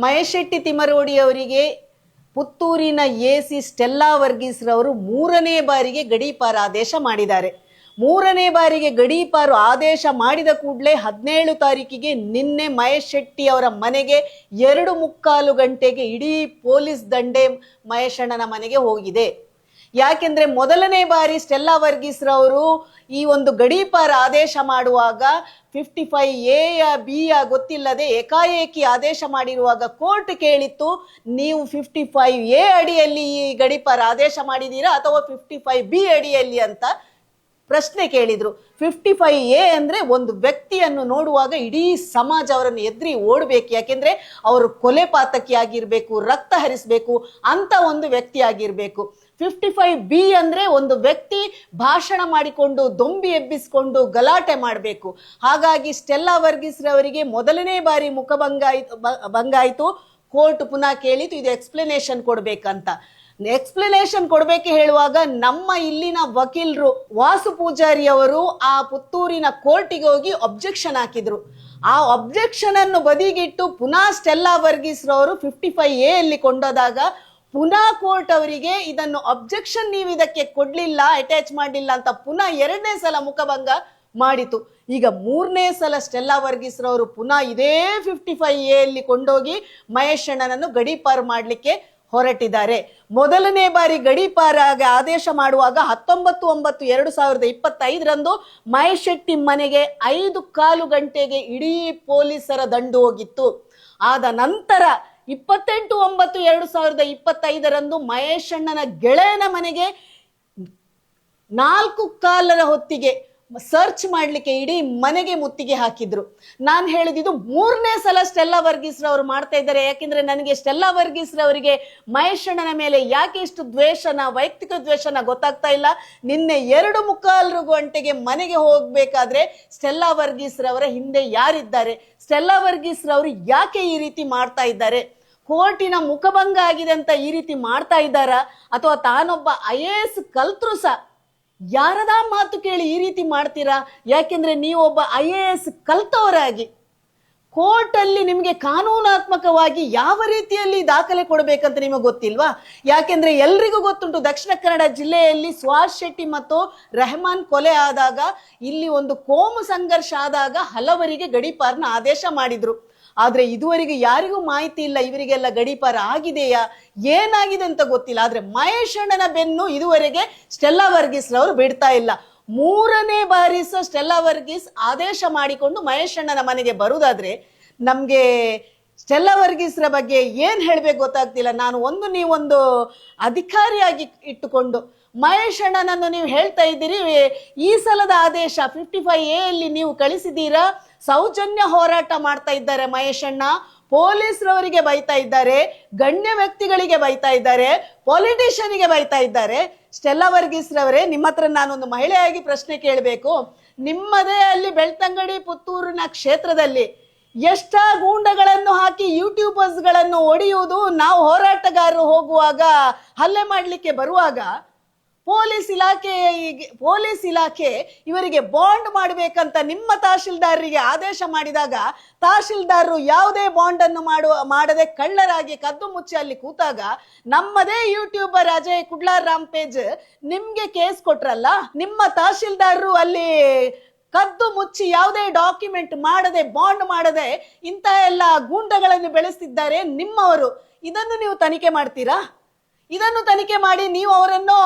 ಮಹೇಶ್ ಶೆಟ್ಟಿ ತಿಮರೋಡಿ ಅವರಿಗೆ ಪುತ್ತೂರಿನ AC Stella Varghese ರವರು 3ನೇ ಬಾರಿಗೆ ಗಡೀಪಾರು ಆದೇಶ ಮಾಡಿದ್ದಾರೆ. 3ನೇ ಬಾರಿಗೆ ಗಡೀಪಾರು ಆದೇಶ ಮಾಡಿದ ಕೂಡಲೇ 17 ತಾರೀಕಿಗೆ ನಿನ್ನೆ ಮಹೇಶ್ ಶೆಟ್ಟಿ ಅವರ ಮನೆಗೆ 2.25 ಗಂಟೆಗೆ ಇಡೀ ಪೊಲೀಸ್ ದಂಡೆ ಮಹೇಶಣ್ಣನ ಮನೆಗೆ ಹೋಗಿದೆ. ಯಾಕೆಂದ್ರೆ ಮೊದಲನೇ ಬಾರಿ ಸ್ಟೆಲ್ಲಾ ವರ್ಗೀಸ್ ರವರು ಈ ಒಂದು ಗಡೀಪಾರು ಆದೇಶ ಮಾಡುವಾಗ 55A B ಗೊತ್ತಿಲ್ಲದೆ ಏಕಾಏಕಿ ಆದೇಶ ಮಾಡಿರುವಾಗ ಕೋರ್ಟ್ ಕೇಳಿತ್ತು, ನೀವು 55A ಅಡಿಯಲ್ಲಿ ಈ ಗಡೀಪಾರು ಆದೇಶ ಮಾಡಿದ್ದೀರಾ ಅಥವಾ 55B ಅಡಿಯಲ್ಲಿ ಅಂತ ಪ್ರಶ್ನೆ ಕೇಳಿದ್ರು. 55A ಅಂದ್ರೆ ಒಂದು ವ್ಯಕ್ತಿಯನ್ನು ನೋಡುವಾಗ ಇಡೀ ಸಮಾಜ ಅವರನ್ನು ಎದ್ರಿ ಓಡಬೇಕು. ಯಾಕೆಂದ್ರೆ ಅವರು ಕೊಲೆ ಪಾತಕಿ ಆಗಿರ್ಬೇಕು, ರಕ್ತ ಹರಿಸಬೇಕು ಅಂತ ಒಂದು ವ್ಯಕ್ತಿ ಆಗಿರ್ಬೇಕು. 55B ಅಂದ್ರೆ ಒಂದು ವ್ಯಕ್ತಿ ಭಾಷಣ ಮಾಡಿಕೊಂಡು ದೊಂಬಿ ಎಬ್ಬಿಸಿಕೊಂಡು ಗಲಾಟೆ ಮಾಡಬೇಕು. ಹಾಗಾಗಿ ಸ್ಟೆಲ್ಲಾ ವರ್ಗೀಸ್ ರವರಿಗೆ ಮೊದಲನೇ ಬಾರಿ ಮುಖಭಂಗಾಯಿತು. ಕೋರ್ಟ್ ಪುನಃ ಕೇಳಿತು ಇದು ಎಕ್ಸ್ಪ್ಲನೇಷನ್ ಕೊಡ್ಬೇಕಂತ. ಎಕ್ಸ್ಪ್ಲನೇಷನ್ ಕೊಡ್ಬೇಕು ಹೇಳುವಾಗ ನಮ್ಮ ಇಲ್ಲಿನ ವಕೀಲರು ವಾಸು ಪೂಜಾರಿ ಅವರು ಆ ಪುತ್ತೂರಿನ ಕೋರ್ಟಿಗೆ ಹೋಗಿ ಅಬ್ಜೆಕ್ಷನ್ ಹಾಕಿದ್ರು. ಆ ಅಬ್ಜೆಕ್ಷನ್ ಅನ್ನು ಬದಿಗಿಟ್ಟು ಪುನಃ ಸ್ಟೆಲ್ಲಾ ವರ್ಗೀಸ್ ರವರು 55A ಅಲ್ಲಿ ಕೊಂಡೋದಾಗ ಪುನಃ ಕೋರ್ಟ್ ಅವರಿಗೆ ಇದನ್ನು ಅಬ್ಜೆಕ್ಷನ್ ನೀವು ಇದಕ್ಕೆ ಕೊಡ್ಲಿಲ್ಲ, ಅಟ್ಯಾಚ್ ಮಾಡಲಿಲ್ಲ ಅಂತ ಪುನಃ 2ನೇ ಸಲ ಮುಖಭಂಗ ಮಾಡಿತು. ಈಗ 3ನೇ ಸಲ ಸ್ಟೆಲ್ಲಾ ವರ್ಗೀಸ್ ರವರು ಪುನಃ ಇದೇ 55A ಅಲ್ಲಿ ಕೊಂಡೋಗಿ ಮಹೇಶ್ ಅಣ್ಣನನ್ನು ಗಡೀಪಾರು ಮಾಡಲಿಕ್ಕೆ ಹೊರಟಿದ್ದಾರೆ. ಮೊದಲನೇ ಬಾರಿ ಗಡೀಪಾರಾಗ ಆದೇಶ ಮಾಡುವಾಗ 19/9/2025 ಮಹೇಶ್ ಶೆಟ್ಟಿ ಮನೆಗೆ 5.25 ಗಂಟೆಗೆ ಇಡೀ ಪೊಲೀಸರ ದಂಡು ಹೋಗಿತ್ತು. ಆದ ನಂತರ 28/9/2025 ಮಹೇಶ್ ಅಣ್ಣನ ಗೆಳೆಯನ ಮನೆಗೆ 4:15 ಹೊತ್ತಿಗೆ ಸರ್ಚ್ ಮಾಡ್ಲಿಕ್ಕೆ ಇಡೀ ಮನೆಗೆ ಮುತ್ತಿಗೆ ಹಾಕಿದ್ರು. ನಾನು ಹೇಳಿದ್ದು 3ನೇ ಸಲ ಸ್ಟೆಲ್ಲಾ ವರ್ಗೀಸ್ ರವರು ಮಾಡ್ತಾ ಇದ್ದಾರೆ. ಯಾಕೆಂದ್ರೆ ನನಗೆ ಸ್ಟೆಲ್ಲಾ ವರ್ಗೀಸ್ ರವರಿಗೆ ಮಹೇಶ್ ಅಣ್ಣನ ಮೇಲೆ ಯಾಕೆ ಇಷ್ಟು ದ್ವೇಷನ, ವೈಯಕ್ತಿಕ ದ್ವೇಷನ ಗೊತ್ತಾಗ್ತಾ ಇಲ್ಲ. ನಿನ್ನೆ 2.25 ಗಂಟೆಗೆ ಮನೆಗೆ ಹೋಗ್ಬೇಕಾದ್ರೆ ಸ್ಟೆಲ್ಲಾ ವರ್ಗೀಸ್ ರವರ ಹಿಂದೆ ಯಾರಿದ್ದಾರೆ, ಸ್ಟೆಲ್ಲಾ ವರ್ಗೀಸ್ ರವರು ಯಾಕೆ ಈ ರೀತಿ ಮಾಡ್ತಾ ಇದ್ದಾರೆ, ಕೋರ್ಟಿನ ಮುಖಭಂಗ ಆಗಿದೆ ಅಂತ ಈ ರೀತಿ ಮಾಡ್ತಾ ಇದ್ದಾರಾ ಅಥವಾ ತಾನೊಬ್ಬ IAS ಕಲ್ತ್ರು ಸಹ ಯಾರದ ಮಾತು ಕೇಳಿ ಈ ರೀತಿ ಮಾಡ್ತೀರಾ? ಯಾಕೆಂದ್ರೆ ನೀವೊಬ್ಬ IAS ಕಲ್ತವರಾಗಿ ಕೋರ್ಟ್ ಅಲ್ಲಿ ನಿಮಗೆ ಕಾನೂನಾತ್ಮಕವಾಗಿ ಯಾವ ರೀತಿಯಲ್ಲಿ ದಾಖಲೆ ಕೊಡಬೇಕಂತ ನಿಮಗೆ ಗೊತ್ತಿಲ್ವಾ? ಯಾಕೆಂದ್ರೆ ಎಲ್ರಿಗೂ ಗೊತ್ತುಂಟು, ದಕ್ಷಿಣ ಕನ್ನಡ ಜಿಲ್ಲೆಯಲ್ಲಿ ಸುಹಾಸ್ ಶೆಟ್ಟಿ ಮತ್ತು ರೆಹಮಾನ್ ಕೊಲೆ ಆದಾಗ ಇಲ್ಲಿ ಒಂದು ಕೋಮು ಸಂಘರ್ಷ ಆದಾಗ ಹಲವರಿಗೆ ಗಡೀಪಾರಿನ ಆದೇಶ ಮಾಡಿದ್ರು. ಆದ್ರೆ ಇದುವರೆಗೆ ಯಾರಿಗೂ ಮಾಹಿತಿ ಇಲ್ಲ ಇವರಿಗೆಲ್ಲ ಗಡೀಪಾರ ಆಗಿದೆಯಾ, ಏನಾಗಿದೆ ಅಂತ ಗೊತ್ತಿಲ್ಲ. ಆದ್ರೆ ಮಹೇಶ್ ಅಣ್ಣನ ಬೆನ್ನು ಇದುವರೆಗೆ ಸ್ಟೆಲ್ಲಾ ವರ್ಗೀಸ್ ರವರು ಬಿಡ್ತಾ ಇಲ್ಲ. 3ನೇ ಬಾರಿ ಸಹ ಸ್ಟೆಲ್ಲಾ ವರ್ಗೀಸ್ ಆದೇಶ ಮಾಡಿಕೊಂಡು ಮಹೇಶ್ ಅಣ್ಣನ ಮನೆಗೆ ಬರುವುದಾದ್ರೆ ನಮ್ಗೆ ಸ್ಟೆಲ್ಲಾ ವರ್ಗೀಸ್ರ ಬಗ್ಗೆ ಏನ್ ಹೇಳ್ಬೇಕು ಗೊತ್ತಾಗ್ತಿಲ್ಲ. ನಾನು ನೀವೊಂದು ಅಧಿಕಾರಿಯಾಗಿ ಇಟ್ಟುಕೊಂಡು ಮಹೇಶ್ ಅಣ್ಣನನ್ನು ನೀವು ಹೇಳ್ತಾ ಇದ್ದೀರಿ ಈ ಸಲದ ಆದೇಶ 55A ಅಲ್ಲಿ ನೀವು ಕಳಿಸಿದ್ದೀರಾ, ಸೌಜನ್ಯ ಹೋರಾಟ ಮಾಡ್ತಾ ಇದ್ದಾರೆ ಮಹೇಶ್ ಅಣ್ಣ, ಪೊಲೀಸ್ರವರಿಗೆ ಬೈತಾ ಇದ್ದಾರೆ, ಗಣ್ಯ ವ್ಯಕ್ತಿಗಳಿಗೆ ಬೈತಾ ಇದ್ದಾರೆ, ಪೊಲಿಟಿಷಿಯನ್ಗೆ ಬೈತಾ ಇದ್ದಾರೆ. ಸ್ಟೆಲ್ಲಾ ವರ್ಗೀಸ್ ರವರೇ, ನಿಮ್ಮ ಹತ್ರ ನಾನೊಂದು ಮಹಿಳೆಯಾಗಿ ಪ್ರಶ್ನೆ ಕೇಳಬೇಕು. ನಿಮ್ಮದೇ ಅಲ್ಲಿ ಬೆಳ್ತಂಗಡಿ ಪುತ್ತೂರಿನ ಕ್ಷೇತ್ರದಲ್ಲಿ ಎಷ್ಟ ಗೂಂಡಗಳನ್ನು ಹಾಕಿ ಯೂಟ್ಯೂಬರ್ಸ್ಗಳನ್ನು ಹೊಡೆಯುವುದು, ನಾವು ಹೋರಾಟಗಾರರು ಹೋಗುವಾಗ ಹಲ್ಲೆ ಮಾಡಲಿಕ್ಕೆ ಬರುವಾಗ ಪೊಲೀಸ್ ಇಲಾಖೆ ಇವರಿಗೆ ಬಾಂಡ್ ಮಾಡಬೇಕಂತ ನಿಮ್ಮ ತಹಶೀಲ್ದಾರರಿಗೆ ಆದೇಶ ಮಾಡಿದಾಗ ತಹಶೀಲ್ದಾರರು ಯಾವುದೇ ಬಾಂಡ್ ಅನ್ನು ಮಾಡದೆ ಕಳ್ಳರಾಗಿ ಕದ್ದು ಮುಚ್ಚಿ ಅಲ್ಲಿ ಕೂತಾಗ ನಮ್ಮದೇ ಯೂಟ್ಯೂಬರ್ ಅಜಯ್ ಕುಡ್ಲಾರ್ ರಾಂಪೇಜ್ ನಿಮ್ಗೆ ಕೇಸ್ ಕೊಟ್ರಲ್ಲ. ನಿಮ್ಮ ತಹಶೀಲ್ದಾರರು ಅಲ್ಲಿ ಕದ್ದು ಮುಚ್ಚಿ ಯಾವುದೇ ಡಾಕ್ಯುಮೆಂಟ್ ಮಾಡದೆ ಬಾಂಡ್ ಮಾಡದೆ ಇಂಥ ಎಲ್ಲ ಗೂಂಡಗಳನ್ನು ಬೆಳೆಸ್ತಿದ್ದಾರೆ ನಿಮ್ಮವರು. ಇದನ್ನು ನೀವು ತನಿಖೆ ಮಾಡ್ತೀರಾ? ಇದನ್ನು ತನಿಖೆ ಮಾಡಿ ನೀವು ಅವರನ್ನು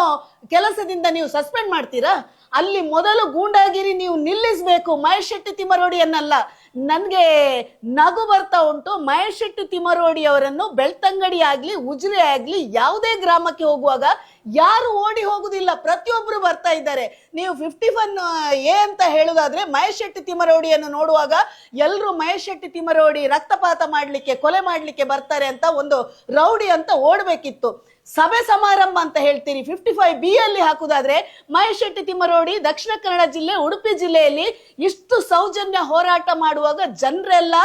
ಕೆಲಸದಿಂದ ನೀವು ಸಸ್ಪೆಂಡ್ ಮಾಡ್ತೀರಾ? ಅಲ್ಲಿ ಮೊದಲು ಗೂಂಡಾಗಿರಿ ನೀವು ನಿಲ್ಲಿಸಬೇಕು, ಮಹೇಶ್ ಶೆಟ್ಟಿ ತಿಮರೋಡಿಯನ್ನಲ್ಲ. ನನಗೆ ನಗು ಬರ್ತಾ ಉಂಟು. ಮಹೇಶ್ ಶೆಟ್ಟಿ ತಿಮರೋಡಿ ಅವರನ್ನು ಬೆಳ್ತಂಗಡಿ ಆಗ್ಲಿ ಉಜಿರೆ ಆಗ್ಲಿ ಯಾವುದೇ ಗ್ರಾಮಕ್ಕೆ ಹೋಗುವಾಗ ಯಾರು ಓಡಿ ಹೋಗುದಿಲ್ಲ, ಪ್ರತಿಯೊಬ್ರು ಬರ್ತಾ ಇದ್ದಾರೆ. ನೀವು 51A ಅಂತ ಹೇಳುದಾದ್ರೆ ಮಹೇಶ್ ಶೆಟ್ಟಿ ತಿಮರೋಡಿಯನ್ನು ನೋಡುವಾಗ ಎಲ್ಲರೂ ಮಹೇಶ್ ಶೆಟ್ಟಿ ತಿಮರೋಡಿ ರಕ್ತಪಾತ ಮಾಡ್ಲಿಕ್ಕೆ ಕೊಲೆ ಮಾಡ್ಲಿಕ್ಕೆ ಬರ್ತಾರೆ ಅಂತ ಒಂದು ರೌಡಿ ಅಂತ ಓಡ್ಬೇಕಿತ್ತು. ಸಭೆ ಸಮಾರಂಭ ಅಂತ ಹೇಳ್ತೀರಿ, 55B ಅಲ್ಲಿ ಹಾಕುದಾದ್ರೆ ಮಹೇಶ್ ಶೆಟ್ಟಿ ತಿಮರೋಡಿ ದಕ್ಷಿಣ ಕನ್ನಡ ಜಿಲ್ಲೆ ಉಡುಪಿ ಜಿಲ್ಲೆಯಲ್ಲಿ ಇಷ್ಟು ಸೌಜನ್ಯ ಹೋರಾಟ ಮಾಡುವಾಗ ಜನರೆಲ್ಲ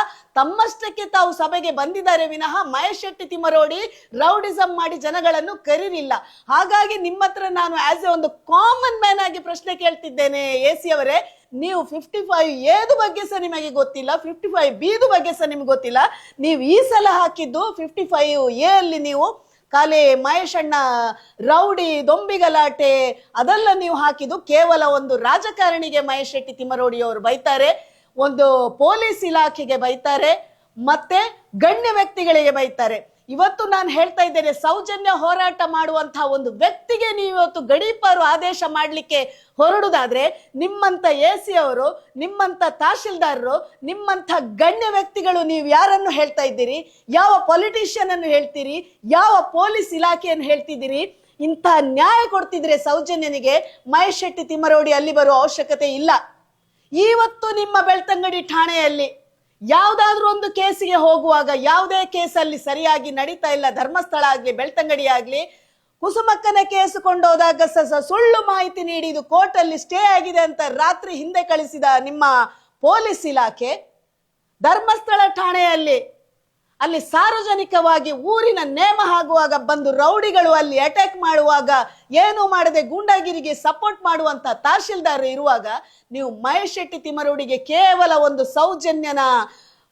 ತಮ್ಮಷ್ಟಕ್ಕೆ ತಾವು ಸಭೆಗೆ ಬಂದಿದ್ದಾರೆ ವಿನಃ ಮಹೇಶ್ ಶೆಟ್ಟಿ ತಿಮ್ಮರೋಡಿ ರೌಡಿಸಂ ಮಾಡಿ ಜನಗಳನ್ನು ಕರೀಲಿಲ್ಲ. ಹಾಗಾಗಿ ನಿಮ್ಮ ಹತ್ರ ನಾನು ಆಸ್ ಎ ಒಂದು ಕಾಮನ್ ಮ್ಯಾನ್ ಆಗಿ ಪ್ರಶ್ನೆ ಕೇಳ್ತಿದ್ದೇನೆ AC ಅವರೇ, ನೀವು 55A ಬಗ್ಗೆ ಸಹ ನಿಮಗೆ ಗೊತ್ತಿಲ್ಲ, 55B ಬಗ್ಗೆ ಸಹ ನಿಮ್ಗೆ ಗೊತ್ತಿಲ್ಲ. ನೀವು ಈ ಸಲ ಹಾಕಿದ್ದು 55A ಅಲ್ಲಿ ನೀವು ಖಾಲಿ ಮಹೇಶ್ ಅಣ್ಣ ರೌಡಿ ದೊಂಬಿ ಗಲಾಟೆ ಅದೆಲ್ಲ ನೀವು ಹಾಕಿದ್ದು ಕೇವಲ ಒಂದು ರಾಜಕಾರಣಿಗೆ ಮಹೇಶ್ ಶೆಟ್ಟಿ ತಿಮ್ಮರೋಡಿ ಅವರು ಬೈತಾರೆ, ಒಂದು ಪೊಲೀಸ್ ಇಲಾಖೆಗೆ ಬೈತಾರೆ, ಮತ್ತೆ ಗಣ್ಯ ವ್ಯಕ್ತಿಗಳಿಗೆ ಬೈತಾರೆ. ಇವತ್ತು ನಾನು ಹೇಳ್ತಾ ಇದ್ದೇನೆ, ಸೌಜನ್ಯ ಹೋರಾಟ ಮಾಡುವಂತಹ ಒಂದು ವ್ಯಕ್ತಿಗೆ ನೀವು ಇವತ್ತು ಗಡೀಪಾರು ಆದೇಶ ಮಾಡ್ಲಿಕ್ಕೆ ಹೊರಡುದಾದ್ರೆ ನಿಮ್ಮಂತ AC ಅವರು, ನಿಮ್ಮಂತ ತಹಶೀಲ್ದಾರರು, ನಿಮ್ಮಂತ ಗಣ್ಯ ವ್ಯಕ್ತಿಗಳು ನೀವು ಯಾರನ್ನು ಹೇಳ್ತಾ ಇದ್ದೀರಿ? ಯಾವ ಪೊಲಿಟಿಷಿಯನ್ ಅನ್ನು ಹೇಳ್ತೀರಿ? ಯಾವ ಪೊಲೀಸ್ ಇಲಾಖೆಯನ್ನು ಹೇಳ್ತಿದ್ದೀರಿ? ಇಂಥ ನ್ಯಾಯ ಕೊಡ್ತಿದ್ರೆ ಸೌಜನ್ಯನಿಗೆ ಮಹೇಶ್ ಶೆಟ್ಟಿ ತಿಮ್ಮರೋಡಿ ಅಲ್ಲಿ ಬರುವ ಅವಶ್ಯಕತೆ ಇಲ್ಲ. ಇವತ್ತು ನಿಮ್ಮ ಬೆಳ್ತಂಗಡಿ ಠಾಣೆಯಲ್ಲಿ ಯಾವ್ದಾದ್ರೂ ಒಂದು ಕೇಸಿಗೆ ಹೋಗುವಾಗ ಯಾವುದೇ ಕೇಸಲ್ಲಿ ಸರಿಯಾಗಿ ನಡೀತಾ ಇಲ್ಲ, ಧರ್ಮಸ್ಥಳ ಆಗ್ಲಿ ಬೆಳ್ತಂಗಡಿ ಆಗ್ಲಿ, ಕುಸುಮಕ್ಕನ ಕೇಸ್ ಕೊಂಡೋದಾಗ ಸುಳ್ಳು ಮಾಹಿತಿ ನೀಡಿ ಇದು ಕೋರ್ಟ್ ಅಲ್ಲಿ ಸ್ಟೇ ಆಗಿದೆ ಅಂತ ರಾತ್ರಿ ಹಿಂದೆ ಕಳಿಸಿದ ನಿಮ್ಮ ಪೊಲೀಸ್ ಇಲಾಖೆ, ಧರ್ಮಸ್ಥಳ ಠಾಣೆಯಲ್ಲಿ ಅಲ್ಲಿ ಸಾರ್ವಜನಿಕವಾಗಿ ಊರಿನ ನೇಮ ಆಗುವಾಗ ಬಂದು ರೌಡಿಗಳು ಅಲ್ಲಿ ಅಟ್ಯಾಕ್ ಮಾಡುವಾಗ ಏನು ಮಾಡದೆ ಗೂಂಡಾಗಿರಿಗೆ ಸಪೋರ್ಟ್ ಮಾಡುವಂತ ತಹಶೀಲ್ದಾರ್ ಇರುವಾಗ ನೀವು ಮಹೇಶ್ ಶೆಟ್ಟಿ ತಿಮ್ಮರೋಡಿಗೆ ಕೇವಲ ಒಂದು ಸೌಜನ್ಯನ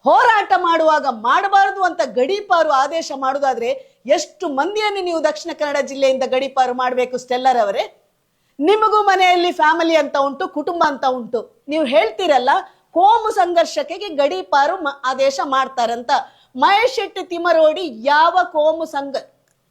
ಹೋರಾಟ ಮಾಡುವಾಗ ಮಾಡಬಾರದು ಅಂತ ಗಡೀಪಾರು ಆದೇಶ ಮಾಡುವುದಾದ್ರೆ ಎಷ್ಟು ಮಂದಿಯನ್ನು ನೀವು ದಕ್ಷಿಣ ಕನ್ನಡ ಜಿಲ್ಲೆಯಿಂದ ಗಡೀಪಾರು ಮಾಡಬೇಕು? ಸ್ಟೆಲ್ಲರ್ ಅವರೇ, ನಿಮಗೂ ಮನೆಯಲ್ಲಿ ಫ್ಯಾಮಿಲಿ ಅಂತ ಉಂಟು, ಕುಟುಂಬ ಅಂತ ಉಂಟು. ನೀವು ಹೇಳ್ತೀರಲ್ಲ ಕೋಮು ಸಂಘರ್ಷಕ್ಕೆ ಗಡೀಪಾರು ಆದೇಶ ಮಾಡ್ತಾರಂತ. ಮಹೇಶ್ ಶೆಟ್ಟಿ ತಿಮ್ಮರೋಡಿ ಯಾವ ಕೋಮು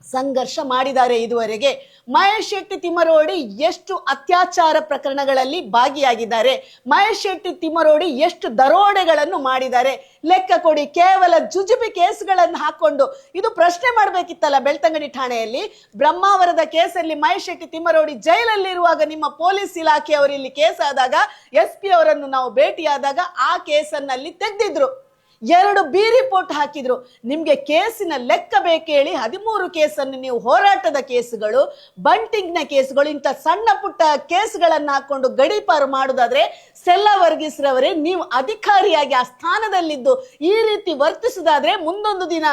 ಸಂಘರ್ಷ ಮಾಡಿದ್ದಾರೆ ಇದುವರೆಗೆ? ಮಹೇಶ್ ಶೆಟ್ಟಿ ತಿಮ್ಮರೋಡಿ ಎಷ್ಟು ಅತ್ಯಾಚಾರ ಪ್ರಕರಣಗಳಲ್ಲಿ ಭಾಗಿಯಾಗಿದ್ದಾರೆ? ಮಹೇಶ್ ಶೆಟ್ಟಿ ತಿಮ್ಮರೋಡಿ ಎಷ್ಟು ದರೋಡೆಗಳನ್ನು ಮಾಡಿದ್ದಾರೆ? ಲೆಕ್ಕ ಕೊಡಿ. ಕೇವಲ ಜುಜುಬಿ ಕೇಸ್ಗಳನ್ನು ಹಾಕೊಂಡು ಇದು ಪ್ರಶ್ನೆ ಮಾಡಬೇಕಿತ್ತಲ್ಲ ಬೆಳ್ತಂಗಡಿ ಠಾಣೆಯಲ್ಲಿ. ಬ್ರಹ್ಮಾವರದ ಕೇಸಲ್ಲಿ ಮಹೇಶ್ ಶೆಟ್ಟಿ ತಿಮ್ಮರೋಡಿ ಜೈಲಲ್ಲಿರುವಾಗ ನಿಮ್ಮ ಪೊಲೀಸ್ ಇಲಾಖೆಯವರು ಇಲ್ಲಿ ಕೇಸ್ ಆದಾಗ SP ಅವರನ್ನು ನಾವು ಭೇಟಿಯಾದಾಗ ಆ ಕೇಸನ್ನಲ್ಲಿ ತೆಗೆದಿದ್ರು, 2 B ರಿಪೋರ್ಟ್ ಹಾಕಿದ್ರು. ನಿಮ್ಗೆ ಕೇಸಿನ ಲೆಕ್ಕ ಬೇಕೇಳಿ 13 ಕೇಸನ್ನು ನೀವು ಹೋರಾಟದ ಕೇಸುಗಳು, ಬಂಟಿಂಗ್ನ ಕೇಸುಗಳು, ಇಂಥ ಸಣ್ಣ ಪುಟ್ಟ ಕೇಸ್ಗಳನ್ನ ಹಾಕೊಂಡು ಗಡೀಪಾರು ಮಾಡುದಾದ್ರೆ ಸ್ಟೆಲ್ಲಾ ವರ್ಗೀಸ್ ರವರೇ, ನೀವು ಅಧಿಕಾರಿಯಾಗಿ ಆ ಸ್ಥಾನದಲ್ಲಿದ್ದು ಈ ರೀತಿ ವರ್ತಿಸುದಾದ್ರೆ ಮುಂದೊಂದು ದಿನ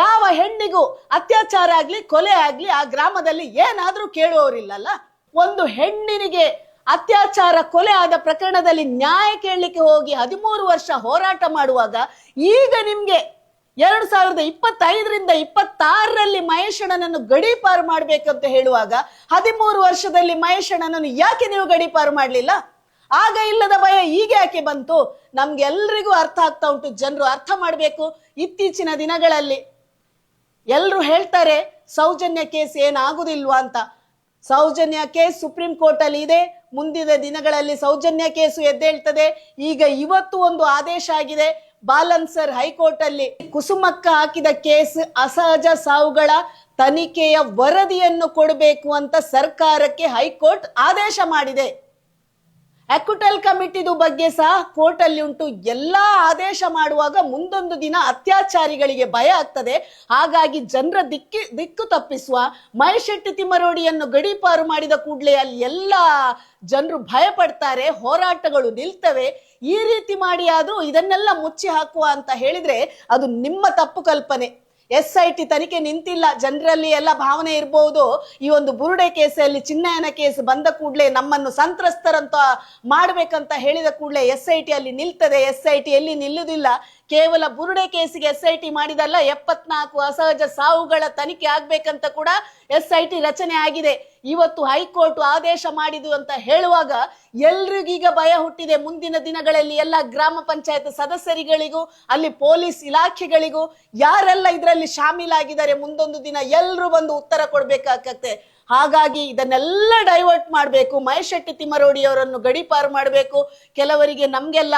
ಯಾವ ಹೆಣ್ಣಿಗೂ ಅತ್ಯಾಚಾರ ಆಗ್ಲಿ ಕೊಲೆ ಆಗ್ಲಿ ಆ ಗ್ರಾಮದಲ್ಲಿ ಏನಾದ್ರೂ ಕೇಳುವವರಿಲ್ಲಲ್ಲ. ಒಂದು ಹೆಣ್ಣಿನಿಗೆ ಅತ್ಯಾಚಾರ ಕೊಲೆ ಆದ ಪ್ರಕರಣದಲ್ಲಿ ನ್ಯಾಯ ಕೇಳಲಿಕ್ಕೆ ಹೋಗಿ 13 ವರ್ಷ ಹೋರಾಟ ಮಾಡುವಾಗ ಈಗ ನಿಮ್ಗೆ 2025ರಿಂದ 26ರಲ್ಲಿ ಮಹೇಶಣ್ಣನನ್ನು ಗಡೀಪಾರು ಮಾಡ್ಬೇಕಂತ ಹೇಳುವಾಗ 13 ವರ್ಷದಲ್ಲಿ ಮಹೇಶಣ್ಣನನ್ನು ಯಾಕೆ ನೀವು ಗಡೀಪಾರು ಮಾಡ್ಲಿಲ್ಲ? ಆಗ ಇಲ್ಲದ ಭಯ ಈಗ ಯಾಕೆ ಬಂತು? ನಮ್ಗೆಲ್ರಿಗೂ ಅರ್ಥ ಆಗ್ತಾ ಉಂಟು, ಜನರು ಅರ್ಥ ಮಾಡ್ಬೇಕು. ಇತ್ತೀಚಿನ ದಿನಗಳಲ್ಲಿ ಎಲ್ರು ಹೇಳ್ತಾರೆ ಸೌಜನ್ಯ ಕೇಸ್ ಏನಾಗುದಿಲ್ವಾ ಅಂತ. ಸೌಜನ್ಯ ಕೇಸ್ ಸುಪ್ರೀಂ ಕೋರ್ಟ್ ಅಲ್ಲಿ ಇದೆ, ಮುಂದಿನ ದಿನಗಳಲ್ಲಿ ಸೌಜನ್ಯ ಕೇಸು ಎದ್ದೇಳ್ತದೆ. ಈಗ ಇವತ್ತು ಒಂದು ಆದೇಶ ಆಗಿದೆ ಬಾಲನ್ಸರ್ ಹೈಕೋರ್ಟ್ ಅಲ್ಲಿ, ಕುಸುಮಕ್ಕ ಹಾಕಿದ ಕೇಸ್ ಅಸಹಜ ಸಾವುಗಳ ತನಿಖೆಯ ವರದಿಯನ್ನು ಕೊಡಬೇಕು ಅಂತ ಸರ್ಕಾರಕ್ಕೆ ಹೈಕೋರ್ಟ್ ಆದೇಶ ಮಾಡಿದೆ. ಅಕ್ಯುಟಲ್ ಕಮಿಟಿದು ಬಗ್ಗೆ ಸಹ ಕೋರ್ಟ್ ಅಲ್ಲಿ ಉಂಟು. ಎಲ್ಲಾ ಆದೇಶ ಮಾಡುವಾಗ ಮುಂದೊಂದು ದಿನ ಅತ್ಯಾಚಾರಿಗಳಿಗೆ ಭಯ ಆಗ್ತದೆ. ಹಾಗಾಗಿ ಜನರ ದಿಕ್ಕು ತಪ್ಪಿಸುವ ಮಹೇಶ್ ಶೆಟ್ಟಿ ತಿಮ್ಮರೋಡಿಯನ್ನು ಗಡೀಪಾರು ಮಾಡಿದ ಕೂಡಲೇ ಅಲ್ಲಿ ಎಲ್ಲ ಜನರು ಭಯ ಪಡ್ತಾರೆ, ಹೋರಾಟಗಳು ನಿಲ್ತವೆ. ಈ ರೀತಿ ಮಾಡಿ ಆದ್ರೂ ಇದನ್ನೆಲ್ಲ ಮುಚ್ಚಿ ಹಾಕುವ ಅಂತ ಹೇಳಿದ್ರೆ ಅದು ನಿಮ್ಮ ತಪ್ಪು ಕಲ್ಪನೆ. SIT ತನಿಖೆ ನಿಂತಿಲ್ಲ. ಜನರಲ್ಲಿ ಎಲ್ಲ ಭಾವನೆ ಇರಬಹುದು, ಈ ಒಂದು ಬುರುಡೆ ಕೇಸಲ್ಲಿ ಚಿನ್ನಯನ ಕೇಸ್ ಬಂದ ಕೂಡಲೇ ನಮ್ಮನ್ನು ಸಂತ್ರಸ್ತರಂತ ಮಾಡ್ಬೇಕಂತ ಹೇಳಿದ ಕೂಡಲೇ SIT ಅಲ್ಲಿ ನಿಲ್ತದೆ. SIT ಎಲ್ಲಿ ನಿಲ್ಲುವುದಿಲ್ಲ. ಕೇವಲ ಬುರುಡೆ ಕೇಸಿಗೆ SIT ಮಾಡಿದಲ್ಲ, 74 ಅಸಹಜ ಸಾವುಗಳ ತನಿಖೆ ಆಗ್ಬೇಕಂತ ಕೂಡ SIT ರಚನೆ ಆಗಿದೆ. ಇವತ್ತು ಹೈಕೋರ್ಟ್ ಆದೇಶ ಮಾಡಿದು ಅಂತ ಹೇಳುವಾಗ ಎಲ್ರಿಗೀಗ ಭಯ ಹುಟ್ಟಿದೆ. ಮುಂದಿನ ದಿನಗಳಲ್ಲಿ ಎಲ್ಲ ಗ್ರಾಮ ಪಂಚಾಯತ್ ಸದಸ್ಯರಿಗಳಿಗೂ ಅಲ್ಲಿ ಪೊಲೀಸ್ ಇಲಾಖೆಗಳಿಗೂ ಯಾರೆಲ್ಲ ಇದರಲ್ಲಿ ಶಾಮೀಲಾಗಿದ್ದಾರೆ ಮುಂದೊಂದು ದಿನ ಎಲ್ರು ಬಂದು ಉತ್ತರ ಕೊಡ್ಬೇಕಾಗತ್ತೆ. ಹಾಗಾಗಿ ಇದನ್ನೆಲ್ಲ ಡೈವರ್ಟ್ ಮಾಡಬೇಕು, ಮಹೇಶ್ ಶೆಟ್ಟಿ ತಿಮ್ಮರೋಡಿ ಅವರನ್ನು ಗಡೀಪಾರು ಮಾಡಬೇಕು. ಕೆಲವರಿಗೆ ನಮ್ಗೆಲ್ಲ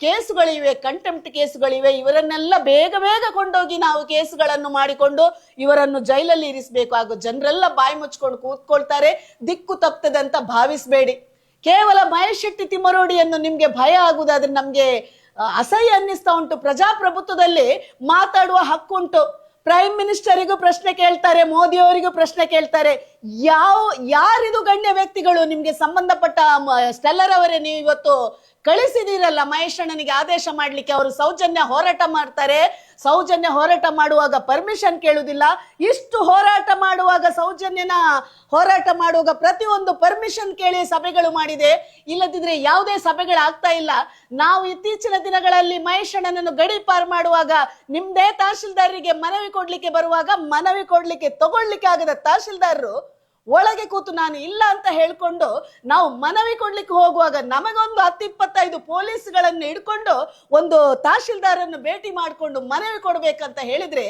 ಕೇಸುಗಳಿವೆ, ಕಂಟೆಂಪ್ಟ್ ಕೇಸುಗಳಿವೆ, ಇವರನ್ನೆಲ್ಲ ಬೇಗ ಬೇಗ ಕೊಂಡೋಗಿ ನಾವು ಕೇಸುಗಳನ್ನು ಮಾಡಿಕೊಂಡು ಇವರನ್ನು ಜೈಲಲ್ಲಿ ಇರಿಸಬೇಕು. ಹಾಗೂ ಜನರೆಲ್ಲ ಬಾಯಿ ಮುಚ್ಕೊಂಡು ಕೂತ್ಕೊಳ್ತಾರೆ. ದಿಕ್ಕು ತಪ್ತದೆ ಅಂತ ಭಾವಿಸಬೇಡಿ. ಕೇವಲ ಮಹೇಶ್ ಶೆಟ್ಟಿ ತಿಮ್ಮರೋಡಿಯನ್ನು ನಿಮ್ಗೆ ಭಯ ಆಗುದಾದ್ರೆ ನಮ್ಗೆ ಅಸಹ್ಯ ಅನ್ನಿಸ್ತಾ ಉಂಟು. ಪ್ರಜಾಪ್ರಭುತ್ವದಲ್ಲಿ ಮಾತಾಡುವ ಹಕ್ಕುಂಟು. ಪ್ರೈಮ್ ಮಿನಿಸ್ಟರಿಗೂ ಪ್ರಶ್ನೆ ಕೇಳ್ತಾರೆ, ಮೋದಿ ಅವರಿಗೂ ಪ್ರಶ್ನೆ ಕೇಳ್ತಾರೆ. ಯಾರಿದು ಗಣ್ಯ ವ್ಯಕ್ತಿಗಳು? ನಿಮ್ಗೆ ಸಂಬಂಧಪಟ್ಟ ಸ್ಟೆಲ್ಲರ್ ಅವರೇ ನೀವು ಇವತ್ತು ಕಳಿಸಿದಿರಲ್ಲ ಮಹೇಶ್ ಅಣ್ಣನಿಗೆ ಆದೇಶ ಮಾಡ್ಲಿಕ್ಕೆ. ಅವರು ಸೌಜನ್ಯ ಹೋರಾಟ ಮಾಡ್ತಾರೆ, ಸೌಜನ್ಯ ಹೋರಾಟ ಮಾಡುವಾಗ ಪರ್ಮಿಷನ್ ಕೇಳುವುದಿಲ್ಲ. ಇಷ್ಟು ಹೋರಾಟ ಮಾಡುವಾಗ, ಸೌಜನ್ಯನ ಹೋರಾಟ ಮಾಡುವಾಗ ಪ್ರತಿಯೊಂದು ಪರ್ಮಿಷನ್ ಕೇಳಿ ಸಭೆಗಳು ಮಾಡಿದೆ. ಇಲ್ಲದಿದ್ರೆ ಯಾವುದೇ ಸಭೆಗಳಾಗ್ತಾ ಇಲ್ಲ. ನಾವು ಇತ್ತೀಚಿನ ದಿನಗಳಲ್ಲಿ ಮಹೇಶ್ ಅಣ್ಣನನ್ನು ಗಡಿ ಪಾರ್ ಮಾಡುವಾಗ ನಿಮ್ದೇ ತಹಶೀಲ್ದಾರರಿಗೆ ಮನವಿ ಕೊಡ್ಲಿಕ್ಕೆ ಬರುವಾಗ ಮನವಿ ಕೊಡ್ಲಿಕ್ಕೆ ತಗೊಳ್ಲಿಕ್ಕೆ ಆಗದ ತಹಶೀಲ್ದಾರರು ಒಳಗೆ ಕೂತು ನಾನು ಇಲ್ಲ ಅಂತ ಹೇಳ್ಕೊಂಡು ನಾವು ಮನವಿ ಕೊಡ್ಲಿಕ್ಕೆ ಹೋಗುವಾಗ ನಮಗೊಂದು 10-25 ಪೊಲೀಸ್ಗಳನ್ನು ಹಿಡ್ಕೊಂಡು ಒಂದು ತಹಶೀಲ್ದಾರನ್ನು ಭೇಟಿ ಮಾಡಿಕೊಂಡು ಮನವಿ ಕೊಡ್ಬೇಕಂತ ಹೇಳಿದ್ರೆ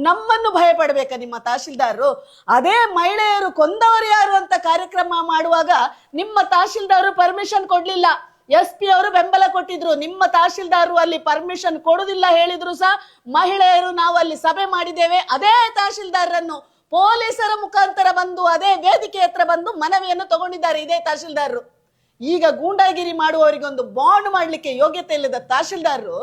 ನಮ್ಮನ್ನು ಭಯ ಪಡ್ಬೇಕ ನಿಮ್ಮ ತಹಶೀಲ್ದಾರರು? ಅದೇ ಮಹಿಳೆಯರು ಕೊಂದವರು ಯಾರು ಅಂತ ಕಾರ್ಯಕ್ರಮ ಮಾಡುವಾಗ ನಿಮ್ಮ ತಹಶೀಲ್ದಾರರು ಪರ್ಮಿಷನ್ ಕೊಡ್ಲಿಲ್ಲ. SP ಅವರು ಬೆಂಬಲ ಕೊಟ್ಟಿದ್ರು. ನಿಮ್ಮ ತಹಶೀಲ್ದಾರರು ಅಲ್ಲಿ ಪರ್ಮಿಷನ್ ಕೊಡುದಿಲ್ಲ ಹೇಳಿದ್ರು ಸಹ ಮಹಿಳೆಯರು ನಾವು ಅಲ್ಲಿ ಸಭೆ ಮಾಡಿದ್ದೇವೆ. ಅದೇ ತಹಶೀಲ್ದಾರರನ್ನು ಪೊಲೀಸರ ಮುಖಾಂತರ ಬಂದು ಅದೇ ವೇದಿಕೆ ಹತ್ರ ಬಂದು ಮನವಿಯನ್ನು ತಗೊಂಡಿದ್ದಾರೆ ಇದೇ ತಹಶೀಲ್ದಾರರು. ಈಗ ಗೂಂಡಾಗಿರಿ ಮಾಡುವವರಿಗೆ ಒಂದು ಬಾಂಡ್ ಮಾಡ್ಲಿಕ್ಕೆ ಯೋಗ್ಯತೆ ಇಲ್ಲದ ತಹಶೀಲ್ದಾರರು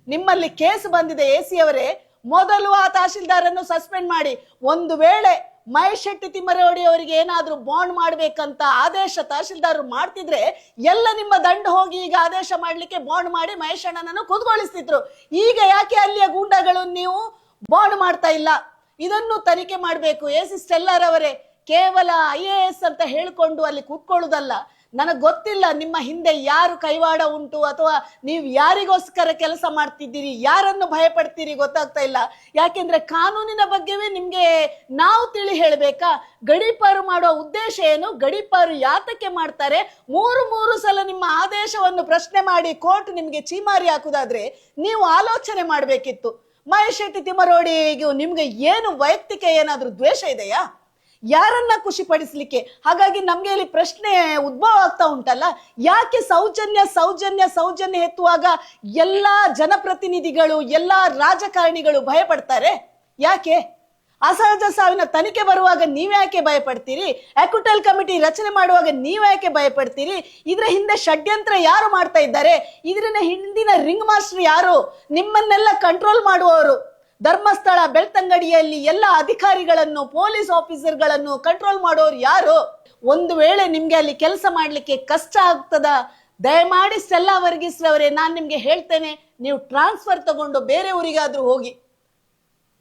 ನಿಮ್ಮಲ್ಲಿ ಕೇಸ್ ಬಂದಿದೆ. AC ಅವರೇ, ಮೊದಲು ಆ ತಹಶೀಲ್ದಾರನ್ನು ಸಸ್ಪೆಂಡ್ ಮಾಡಿ. ಒಂದು ವೇಳೆ ಮಹೇಶ್ ಶೆಟ್ಟಿ ತಿಮ್ಮರೋಡಿ ಅವರಿಗೆ ಏನಾದ್ರೂ ಬಾಂಡ್ ಮಾಡ್ಬೇಕಂತ ಆದೇಶ ತಹಶೀಲ್ದಾರರು ಮಾಡ್ತಿದ್ರೆ ಎಲ್ಲ ನಿಮ್ಮ ದಂಡ ಹೋಗಿ ಈಗ ಆದೇಶ ಮಾಡ್ಲಿಕ್ಕೆ ಬಾಂಡ್ ಮಾಡಿ ಮಹೇಶ್ ಅಣ್ಣನನ್ನು ಕುತ್ಕೊಳಿಸ್ತಿದ್ರು. ಈಗ ಯಾಕೆ ಅಲ್ಲಿಯ ಗೂಂಡಾಗಳು ನೀವು ಬಾಂಡ್ ಮಾಡ್ತಾ ಇಲ್ಲ? ಇದನ್ನು ತನಿಖೆ ಮಾಡಬೇಕು. AC ಸ್ಟೆಲ್ಲರ್ ಅವರೇ, ಕೇವಲ IAS ಅಂತ ಹೇಳ್ಕೊಂಡು ಅಲ್ಲಿ ಕೂತ್ಕೊಳ್ಳುವುದಲ್ಲ. ನನಗೆ ಗೊತ್ತಿಲ್ಲ ನಿಮ್ಮ ಹಿಂದೆ ಯಾರು ಕೈವಾಡ ಉಂಟು ಅಥವಾ ನೀವು ಯಾರಿಗೋಸ್ಕರ ಕೆಲಸ ಮಾಡ್ತಿದ್ದೀರಿ, ಯಾರನ್ನು ಭಯಪಡ್ತೀರಿ ಗೊತ್ತಾಗ್ತಾ ಇಲ್ಲ. ಯಾಕೆಂದ್ರೆ ಕಾನೂನಿನ ಬಗ್ಗೆವೇ ನಿಮ್ಗೆ ನಾವು ತಿಳಿ ಹೇಳ್ಬೇಕಾ? ಗಡೀಪಾರು ಮಾಡೋ ಉದ್ದೇಶ ಏನು? ಗಡೀಪಾರು ಯಾತಕ್ಕೆ ಮಾಡ್ತಾರೆ? ಮೂರು ಸಲ ನಿಮ್ಮ ಆದೇಶವನ್ನು ಪ್ರಶ್ನೆ ಮಾಡಿ ಕೋರ್ಟ್ ನಿಮ್ಗೆ ಚೀಮಾರಿ ಹಾಕುದಾದ್ರೆ ನೀವು ಆಲೋಚನೆ ಮಾಡ್ಬೇಕಿತ್ತು. ಮಹೇಶ್ ಶೆಟ್ಟಿ ತಿಮ್ಮರೋಡಿಗೂ ನಿಮ್ಗೆ ಏನು ವೈಯಕ್ತಿಕ ಏನಾದ್ರೂ ದ್ವೇಷ ಇದೆಯಾ? ಯಾರನ್ನ ಖುಷಿ ಪಡಿಸ್ಲಿಕ್ಕೆ? ಹಾಗಾಗಿ ನಮ್ಗೆ ಇಲ್ಲಿ ಪ್ರಶ್ನೆ ಉದ್ಭವ ಆಗ್ತಾ ಉಂಟಲ್ಲ, ಯಾಕೆ ಸೌಜನ್ಯ ಸೌಜನ್ಯ ಸೌಜನ್ಯ ಎತ್ತುವಾಗ ಎಲ್ಲಾ ಜನಪ್ರತಿನಿಧಿಗಳು ಎಲ್ಲಾ ರಾಜಕಾರಣಿಗಳು ಭಯ ಪಡ್ತಾರೆ? ಯಾಕೆ? ಅಸಹಜ ಸಾವಿನ ತನಿಖೆ ಬರುವಾಗ ನೀವ್ಯಾಕೆ ಭಯ ಪಡ್ತೀರಿ? ಅಕ್ಯೂಟಲ್ ಕಮಿಟಿ ರಚನೆ ಮಾಡುವಾಗ ನೀವ್ಯಾಕೆ ಭಯ ಪಡ್ತೀರಿ? ಇದ್ರ ಹಿಂದೆ ಷಡ್ಯಂತ್ರ ಯಾರು ಮಾಡ್ತಾ ಇದ್ದಾರೆ? ಇದ್ರನ್ನ ಹಿಂದಿನ ರಿಂಗ್ ಮಾಸ್ಟರ್ ಯಾರು? ನಿಮ್ಮನ್ನೆಲ್ಲ ಕಂಟ್ರೋಲ್ ಮಾಡುವವರು. ಧರ್ಮಸ್ಥಳ ಬೆಳ್ತಂಗಡಿಯಲ್ಲಿ ಎಲ್ಲ ಅಧಿಕಾರಿಗಳನ್ನು, ಪೊಲೀಸ್ ಆಫೀಸರ್ಗಳನ್ನು ಕಂಟ್ರೋಲ್ ಮಾಡೋರು ಯಾರು? ಒಂದು ವೇಳೆ ನಿಮ್ಗೆ ಅಲ್ಲಿ ಕೆಲಸ ಮಾಡ್ಲಿಕ್ಕೆ ಕಷ್ಟ ಆಗ್ತದ, ದಯಮಾಡಿ ಸ್ಟೆಲ್ಲಾ ವರ್ಗೀಸ್ ರವರೇ, ನಾನು ನಿಮ್ಗೆ ಹೇಳ್ತೇನೆ, ನೀವು ಟ್ರಾನ್ಸ್ಫರ್ ತಗೊಂಡು ಬೇರೆ ಊರಿಗಾದ್ರೂ ಹೋಗಿ.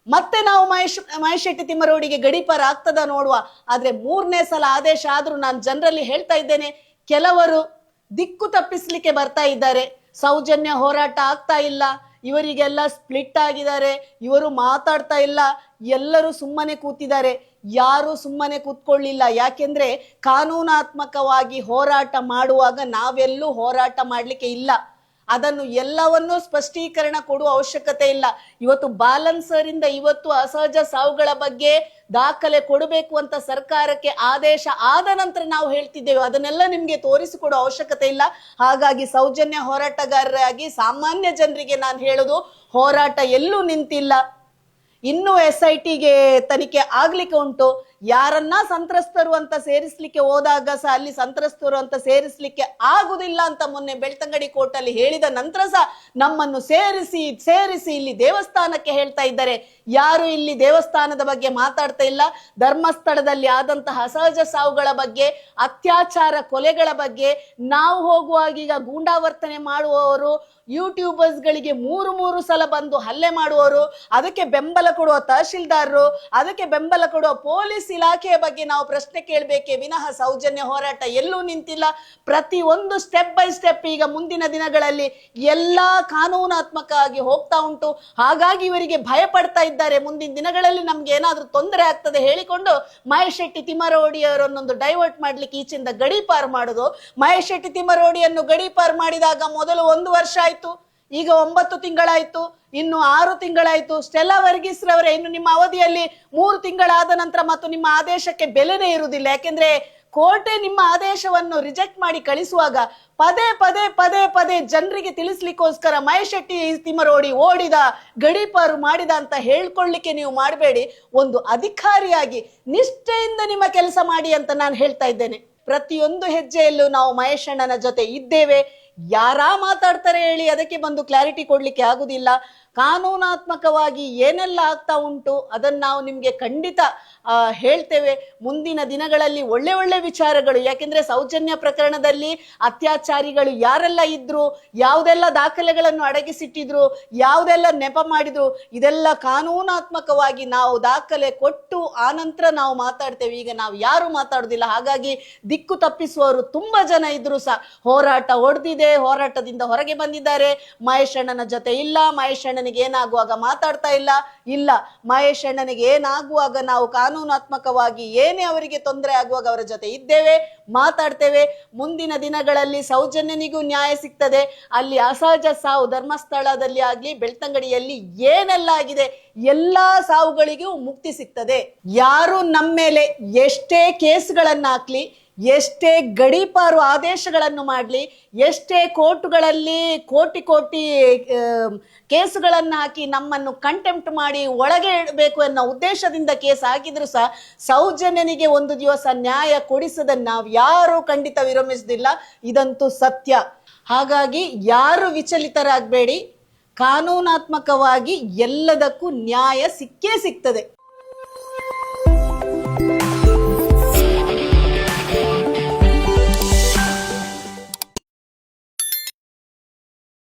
ಮತ್ತೆ ನಾವು ಮಹೇಶ್ ಶೆಟ್ಟಿ ತಿಮ್ಮರೋಡಿಗೆ ಗಡೀಪಾರ ಆಗ್ತದ ನೋಡುವ. ಆದ್ರೆ 3ನೇ ಸಲ ಆದೇಶ ಆದ್ರೂ ನಾನು ಜನರಲ್ಲಿ ಹೇಳ್ತಾ ಇದ್ದೇನೆ, ಕೆಲವರು ದಿಕ್ಕು ತಪ್ಪಿಸ್ಲಿಕ್ಕೆ ಬರ್ತಾ ಇದ್ದಾರೆ. ಸೌಜನ್ಯ ಹೋರಾಟ ಆಗ್ತಾ ಇಲ್ಲ, ಇವರಿಗೆಲ್ಲ ಸ್ಪ್ಲಿಟ್ ಆಗಿದ್ದಾರೆ, ಇವರು ಮಾತಾಡ್ತಾ ಇಲ್ಲ, ಎಲ್ಲರೂ ಸುಮ್ಮನೆ ಕೂತಿದ್ದಾರೆ. ಯಾರು ಸುಮ್ಮನೆ ಕೂತ್ಕೊಳ್ಳಿಲ್ಲ. ಯಾಕೆಂದ್ರೆ ಕಾನೂನಾತ್ಮಕವಾಗಿ ಹೋರಾಟ ಮಾಡುವಾಗ ನಾವೆಲ್ಲೂ ಹೋರಾಟ ಮಾಡ್ಲಿಕ್ಕೆ ಇಲ್ಲ. ಅದನ್ನು ಎಲ್ಲವನ್ನೂ ಸ್ಪಷ್ಟೀಕರಣ ಕೊಡುವ ಅವಶ್ಯಕತೆ ಇಲ್ಲ. ಇವತ್ತು ಬಾಲನ್ಸರ್ ಇಂದ ಇವತ್ತು ಅಸಹಜ ಸಾವುಗಳ ಬಗ್ಗೆ ದಾಖಲೆ ಕೊಡಬೇಕು ಅಂತ ಸರ್ಕಾರಕ್ಕೆ ಆದೇಶ ಆದ ನಂತರ ನಾವು ಹೇಳ್ತಿದ್ದೇವೆ. ಅದನ್ನೆಲ್ಲ ನಿಮ್ಗೆ ತೋರಿಸಿಕೊಡುವ ಅವಶ್ಯಕತೆ ಇಲ್ಲ. ಹಾಗಾಗಿ ಸೌಜನ್ಯ ಹೋರಾಟಗಾರರಾಗಿ ಸಾಮಾನ್ಯ ಜನರಿಗೆ ನಾನು ಹೇಳುದು, ಹೋರಾಟ ಎಲ್ಲೂ ನಿಂತಿಲ್ಲ. ಇನ್ನು SITಗೆ ತನಿಖೆ ಆಗ್ಲಿಕ್ಕೆ ಉಂಟು. ಯಾರನ್ನ ಸಂತ್ರಸ್ತರು ಅಂತ ಸೇರಿಸ್ಲಿಕ್ಕೆ ಹೋದಾಗ ಸಹ ಅಲ್ಲಿ ಸಂತ್ರಸ್ತರು ಅಂತ ಸೇರಿಸ್ಲಿಕ್ಕೆ ಆಗುದಿಲ್ಲ ಅಂತ ಮೊನ್ನೆ ಬೆಳ್ತಂಗಡಿ ಕೋರ್ಟ್ ಅಲ್ಲಿ ಹೇಳಿದ ನಂತರ ಸಹ ನಮ್ಮನ್ನು ಸೇರಿಸಿ ಇಲ್ಲಿ ದೇವಸ್ಥಾನಕ್ಕೆ ಹೇಳ್ತಾ ಇದ್ದಾರೆ. ಯಾರು ಇಲ್ಲಿ ದೇವಸ್ಥಾನದ ಬಗ್ಗೆ ಮಾತಾಡ್ತಾ ಇಲ್ಲ. ಧರ್ಮಸ್ಥಳದಲ್ಲಿ ಆದಂತಹ ಅಸಹಜ ಸಾವುಗಳ ಬಗ್ಗೆ, ಅತ್ಯಾಚಾರ ಕೊಲೆಗಳ ಬಗ್ಗೆ ನಾವು ಹೋಗುವಾಗ ಈಗ ಗೂಂಡಾವರ್ತನೆ ಮಾಡುವವರು, ಯೂಟ್ಯೂಬರ್ಸ್ ಗಳಿಗೆ 3 ಸಲ ಬಂದು ಹಲ್ಲೆ ಮಾಡುವವರು, ಅದಕ್ಕೆ ಬೆಂಬಲ ಕೊಡುವ ತಹಶೀಲ್ದಾರರು, ಅದಕ್ಕೆ ಬೆಂಬಲ ಕೊಡುವ ಪೊಲೀಸ್ ಇಲಾಖೆಯ ಬಗ್ಗೆ ನಾವು ಪ್ರಶ್ನೆ ಕೇಳಬೇಕೇ ವಿನಃ ಸೌಜನ್ಯ ಹೋರಾಟ ಎಲ್ಲೂ ನಿಂತಿಲ್ಲ. ಪ್ರತಿ ಒಂದು ಸ್ಟೆಪ್ ಬೈ ಸ್ಟೆಪ್ ಈಗ ಮುಂದಿನ ದಿನಗಳಲ್ಲಿ ಎಲ್ಲಾ ಕಾನೂನಾತ್ಮಕವಾಗಿ ಹೋಗ್ತಾ ಉಂಟು. ಹಾಗಾಗಿ ಇವರಿಗೆ ಭಯ ಪಡ್ತಾ ಇದ್ದಾರೆ. ಮುಂದಿನ ದಿನಗಳಲ್ಲಿ ನಮ್ಗೆ ಏನಾದ್ರೂ ತೊಂದರೆ ಆಗ್ತದೆ ಹೇಳಿಕೊಂಡು ಮಹೇಶ್ ಶೆಟ್ಟಿ ತಿಮ್ಮರೋಡಿ ಅವರನ್ನೊಂದು ಡೈವರ್ಟ್ ಮಾಡ್ಲಿಕ್ಕೆ ಈಚಿಂದ ಗಡೀಪಾರು ಮಾಡುದು. ಮಹೇಶ್ ಶೆಟ್ಟಿ ತಿಮ್ಮರೋಡಿಯನ್ನು ಗಡೀಪಾರು ಮಾಡಿದಾಗ ಮೊದಲು 1 ವರ್ಷ ಆಯ್ತು, ಈಗ 9 ತಿಂಗಳಾಯ್ತು, ಇನ್ನು 6 ತಿಂಗಳಾಯ್ತು. ಸ್ಟೆಲ್ಲಾ ವರ್ಗೀಸ್ ರವರೇ, ಇನ್ನು ನಿಮ್ಮ ಅವಧಿಯಲ್ಲಿ 3 ತಿಂಗಳಾದ ನಂತರ ಮತ್ತು ನಿಮ್ಮ ಆದೇಶಕ್ಕೆ ಬೆಲೆನೇ ಇರುವುದಿಲ್ಲ. ಯಾಕೆಂದ್ರೆ ಕೋರ್ಟೇ ನಿಮ್ಮ ಆದೇಶವನ್ನು ರಿಜೆಕ್ಟ್ ಮಾಡಿ ಕಳಿಸುವಾಗ ಪದೇ ಜನರಿಗೆ ತಿಳಿಸ್ಲಿಕ್ಕೋಸ್ಕರ ಮಹೇಶ್ ಶೆಟ್ಟಿ ತಿಮ್ಮರೋಡಿ ಓಡಿದ, ಗಡೀಪಾರು ಮಾಡಿದ ಅಂತ ಹೇಳ್ಕೊಳ್ಳಿಕ್ಕೆ ನೀವು ಮಾಡಬೇಡಿ. ಒಂದು ಅಧಿಕಾರಿಯಾಗಿ ನಿಷ್ಠೆಯಿಂದ ನಿಮ್ಮ ಕೆಲಸ ಮಾಡಿ ಅಂತ ನಾನು ಹೇಳ್ತಾ ಇದ್ದೇನೆ. ಪ್ರತಿಯೊಂದು ಹೆಜ್ಜೆಯಲ್ಲೂ ನಾವು ಮಹೇಶ್ ಅಣ್ಣನ ಜೊತೆ ಇದ್ದೇವೆ. ಯಾರಾ ಮಾತಾಡ್ತಾರೆ ಹೇಳಿ ಅದಕ್ಕೆ ಬಂದು ಕ್ಲಾರಿಟಿ ಕೊಡ್ಲಿಕ್ಕೆ ಆಗುದಿಲ್ಲ. ಕಾನೂನಾತ್ಮಕವಾಗಿ ಏನೆಲ್ಲ ಆಗ್ತಾ ಉಂಟು ಅದನ್ನು ನಾವು ನಿಮಗೆ ಖಂಡಿತ ಹೇಳ್ತೇವೆ. ಮುಂದಿನ ದಿನಗಳಲ್ಲಿ ಒಳ್ಳೆ ಒಳ್ಳೆ ವಿಚಾರಗಳು, ಯಾಕೆಂದ್ರೆ ಸೌಜನ್ಯ ಪ್ರಕರಣದಲ್ಲಿ ಅತ್ಯಾಚಾರಿಗಳು ಯಾರೆಲ್ಲ ಇದ್ರು, ಯಾವುದೆಲ್ಲ ದಾಖಲೆಗಳನ್ನು ಅಡಗಿಸಿಟ್ಟಿದ್ರು, ಯಾವುದೆಲ್ಲ ನೆಪ ಮಾಡಿದ್ರು, ಇದೆಲ್ಲ ಕಾನೂನಾತ್ಮಕವಾಗಿ ನಾವು ದಾಖಲೆ ಕೊಟ್ಟು ಆನಂತರ ನಾವು ಮಾತಾಡ್ತೇವೆ. ಈಗ ನಾವು ಯಾರು ಮಾತಾಡುದಿಲ್ಲ. ಹಾಗಾಗಿ ದಿಕ್ಕು ತಪ್ಪಿಸುವವರು ತುಂಬಾ ಜನ ಇದ್ರು ಸಹ ಹೋರಾಟ ಹೊಡೆದಿದೆ, ಹೋರಾಟದಿಂದ ಹೊರಗೆ ಬಂದಿದ್ದಾರೆ. ಮಹೇಶ್ ಅಣ್ಣನ ಜೊತೆ ಇಲ್ಲ, ಮಹೇಶ್ ಅಣ್ಣನಿಗೆ ಏನಾಗುವಾಗ ಮಾತಾಡ್ತಾ ಇಲ್ಲ, ಮಹೇಶ್ ಅಣ್ಣನಿಗೆ ಏನಾಗುವಾಗ ನಾವು ಕಾನೂನಾತ್ಮಕವಾಗಿ ಏನೇ ಅವರಿಗೆ ತೊಂದರೆ ಆಗುವಾಗ ಅವರ ಜೊತೆ ಇದ್ದೇವೆ, ಮಾತಾಡ್ತೇವೆ. ಮುಂದಿನ ದಿನಗಳಲ್ಲಿ ಸೌಜನ್ಯನಿಗೂ ನ್ಯಾಯ ಸಿಗ್ತದೆ. ಅಲ್ಲಿ ಅಸಹಜ ಸಾವು ಧರ್ಮಸ್ಥಳದಲ್ಲಿ ಆಗ್ಲಿ ಬೆಳ್ತಂಗಡಿಯಲ್ಲಿ ಏನೆಲ್ಲ ಆಗಿದೆ ಎಲ್ಲಾ ಸಾವುಗಳಿಗೂ ಮುಕ್ತಿ ಸಿಗ್ತದೆ. ಯಾರು ನಮ್ಮ ಮೇಲೆ ಎಷ್ಟೇ ಕೇಸ್ಗಳನ್ನ ಹಾಕ್ಲಿ, ಎಷ್ಟೇ ಗಡೀಪಾರು ಆದೇಶಗಳನ್ನು ಮಾಡಲಿ, ಎಷ್ಟೇ ಕೋರ್ಟುಗಳಲ್ಲಿ ಕೋಟಿ ಕೋಟಿ ಕೇಸುಗಳನ್ನು ಹಾಕಿ ನಮ್ಮನ್ನು ಕಂಟೆಂಪ್ಟ್ ಮಾಡಿ ಒಳಗೆ ಇಡಬೇಕು ಅನ್ನೋ ಉದ್ದೇಶದಿಂದ ಕೇಸ್ ಹಾಕಿದ್ರು ಸಹ ಸೌಜನ್ಯನಿಗೆ ಒಂದು ದಿವಸ ನ್ಯಾಯ ಕೊಡಿಸದನ್ನು ನಾವು ಯಾರು ಖಂಡಿತ ವಿರಮಿಸುವುದಿಲ್ಲ. ಇದಂತೂ ಸತ್ಯ. ಹಾಗಾಗಿ ಯಾರು ವಿಚಲಿತರಾಗಬೇಡಿ, ಕಾನೂನಾತ್ಮಕವಾಗಿ ಎಲ್ಲದಕ್ಕೂ ನ್ಯಾಯ ಸಿಕ್ಕೇ ಸಿಗ್ತದೆ.